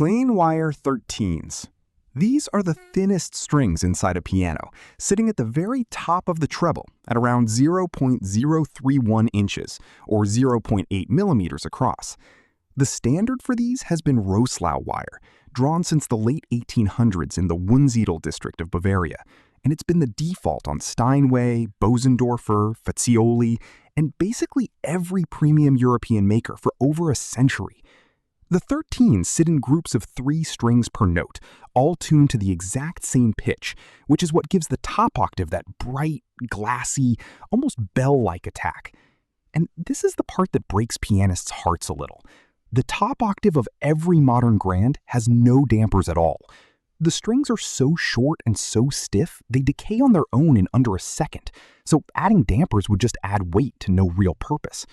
Plain wire 13s. These are the thinnest strings inside a piano, sitting at the very top of the treble at around 0.031 inches, or 0.8 millimeters across. The standard for these has been Roslau wire, drawn since the late 1800s in the Wunsiedel district of Bavaria, and it's been the default on Steinway, Bösendorfer, Fazioli, and basically every premium European maker for over a century. The 13s sit in groups of 3 strings per note, all tuned to the exact same pitch, which is what gives the top octave that bright, glassy, almost bell-like attack. And this is the part that breaks pianists' hearts a little. The top octave of every modern grand has no dampers at all. The strings are so short and so stiff, they decay on their own in under a second, so adding dampers would just add weight to no real purpose.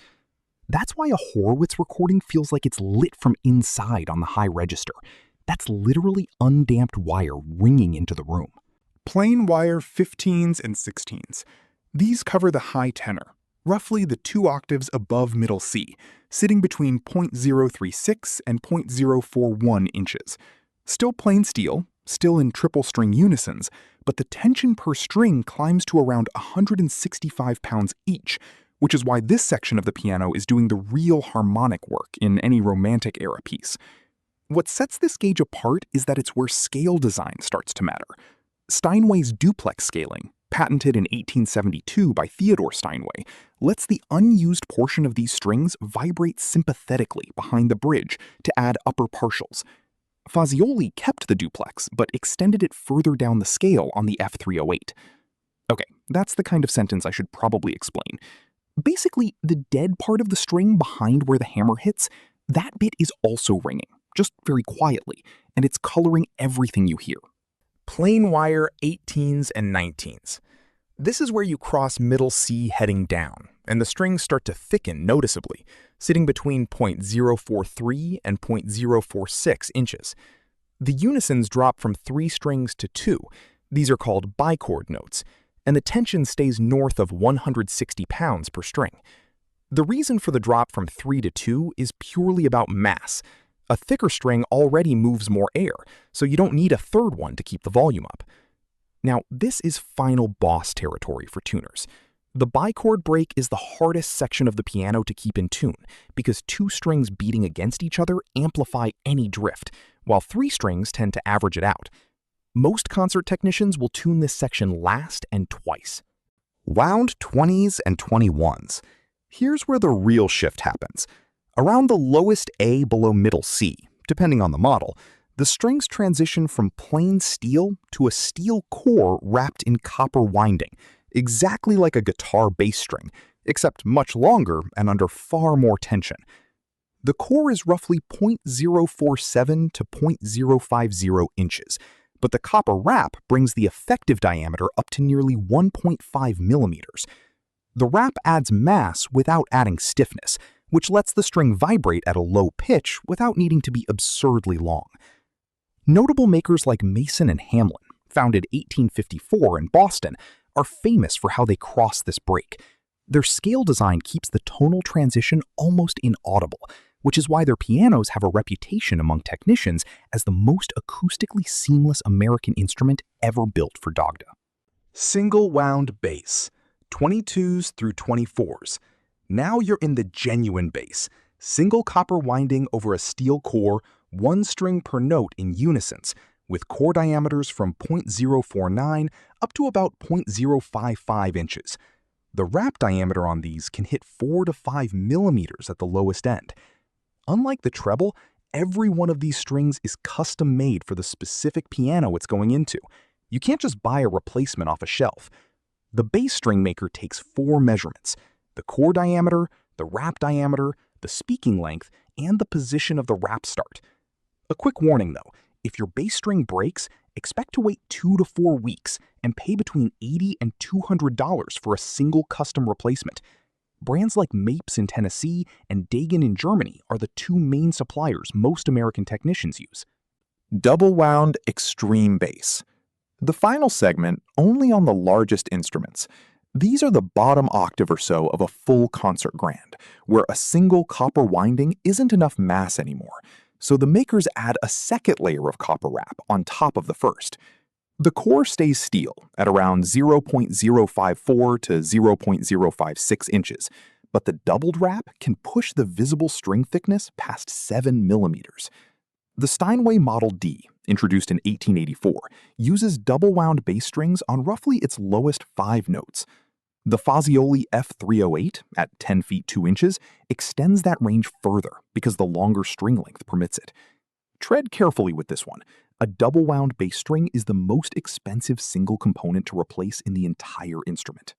That's why a Horowitz recording feels like it's lit from inside on the high register. That's literally undamped wire ringing into the room. Plain wire 15s and 16s. These cover the high tenor, roughly the 2 octaves above middle C, sitting between 0.036 and 0.041 inches. Still plain steel, still in triple string unisons, but the tension per string climbs to around 165 pounds each, which is why this section of the piano is doing the real harmonic work in any Romantic era piece. What sets this gauge apart is that it's where scale design starts to matter. Steinway's duplex scaling, patented in 1872 by Theodore Steinway, lets the unused portion of these strings vibrate sympathetically behind the bridge to add upper partials. Fazioli kept the duplex, but extended it further down the scale on the F308. Okay, that's the kind of sentence I should probably explain. Basically, the dead part of the string behind where the hammer hits, that bit is also ringing, just very quietly, and it's coloring everything you hear. Plain wire 18s and 19s. This is where you cross middle C heading down, and the strings start to thicken noticeably, sitting between 0.043 and 0.046 inches. The unisons drop from 3 strings to 2. These are called bichord notes, and the tension stays north of 160 pounds per string. The reason for the drop from 3 to 2 is purely about mass. A thicker string already moves more air, so you don't need a third one to keep the volume up. Now, this is final boss territory for tuners. The bichord break is the hardest section of the piano to keep in tune, because 2 strings beating against each other amplify any drift, while 3 strings tend to average it out. Most concert technicians will tune this section last and twice. Wound 20s and 21s. Here's where the real shift happens. Around the lowest A below middle C, depending on the model, the strings transition from plain steel to a steel core wrapped in copper winding, exactly like a guitar bass string, except much longer and under far more tension. The core is roughly 0.047 to 0.050 inches, but the copper wrap brings the effective diameter up to nearly 1.5 millimeters. The wrap adds mass without adding stiffness, which lets the string vibrate at a low pitch without needing to be absurdly long. Notable makers like Mason and Hamlin, founded 1854 in Boston, are famous for how they cross this break. Their scale design keeps the tonal transition almost inaudible, which is why their pianos have a reputation among technicians as the most acoustically seamless American instrument ever built for Dagda. Single wound bass, 22s through 24s. Now you're in the genuine bass. Single copper winding over a steel core, 1 string per note in unisons, with core diameters from 0.049 up to about 0.055 inches. The wrap diameter on these can hit 4 to 5 millimeters at the lowest end. Unlike the treble, every one of these strings is custom made for the specific piano it's going into. You can't just buy a replacement off a shelf. The bass string maker takes 4 measurements: the core diameter, the wrap diameter, the speaking length, and the position of the wrap start. A quick warning though, if your bass string breaks, expect to wait 2 to 4 weeks and pay between $80 and $200 for a single custom replacement. Brands like Mapes in Tennessee and Degen in Germany are the 2 main suppliers most American technicians use. Double wound extreme bass. The final segment only on the largest instruments. These are the bottom octave or so of a full concert grand, where a single copper winding isn't enough mass anymore. so the makers add a second layer of copper wrap on top of the first. The core stays steel at around 0.054 to 0.056 inches, but the doubled wrap can push the visible string thickness past 7 millimeters. The Steinway Model D, introduced in 1884, uses double-wound bass strings on roughly its lowest 5 notes. The Fazioli F308, at 10 feet 2 inches, extends that range further because the longer string length permits it. Tread carefully with this one. A double-wound bass string is the most expensive single component to replace in the entire instrument.